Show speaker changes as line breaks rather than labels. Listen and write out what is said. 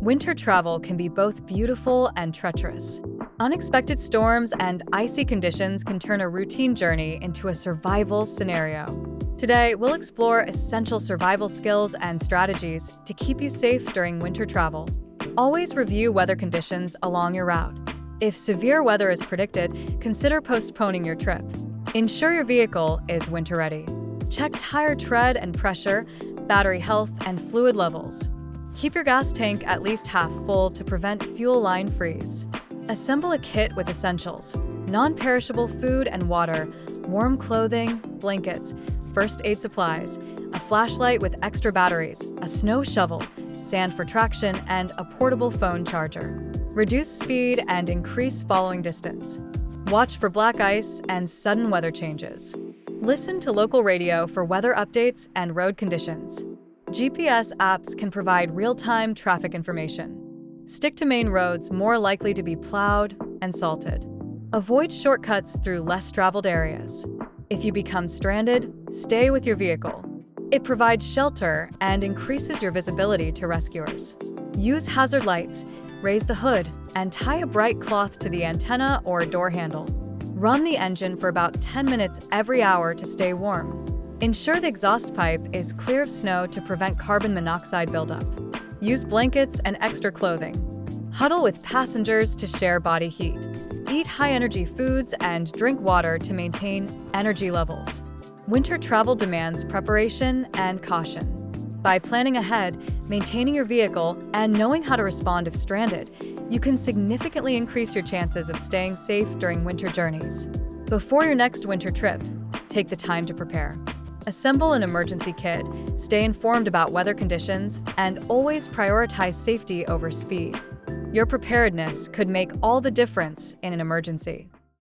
Winter travel can be both beautiful and treacherous. Unexpected storms and icy conditions can turn a routine journey into a survival scenario. Today, we'll explore essential survival skills and strategies to keep you safe during winter travel. Always review weather conditions along your route. If severe weather is predicted, consider postponing your trip. Ensure your vehicle is winter ready. Check tire tread and pressure, battery health, and fluid levels. Keep your gas tank at least half full to prevent fuel line freeze. Assemble a kit with essentials: non-perishable food and water, warm clothing, blankets, first aid supplies, a flashlight with extra batteries, a snow shovel, sand for traction, and a portable phone charger. Reduce speed and increase following distance. Watch for black ice and sudden weather changes. Listen to local radio for weather updates and road conditions. GPS apps can provide real-time traffic information. Stick to main roads more likely to be plowed and salted. Avoid shortcuts through less traveled areas. If you become stranded, stay with your vehicle. It provides shelter and increases your visibility to rescuers. Use hazard lights, raise the hood, and tie a bright cloth to the antenna or door handle. Run the engine for about 10 minutes every hour to stay warm. Ensure the exhaust pipe is clear of snow to prevent carbon monoxide buildup. Use blankets and extra clothing. Huddle with passengers to share body heat. Eat high-energy foods and drink water to maintain energy levels. Winter travel demands preparation and caution. By planning ahead, maintaining your vehicle, and knowing how to respond if stranded, you can significantly increase your chances of staying safe during winter journeys. Before your next winter trip, take the time to prepare. Assemble an emergency kit, stay informed about weather conditions, and always prioritize safety over speed. Your preparedness could make all the difference in an emergency.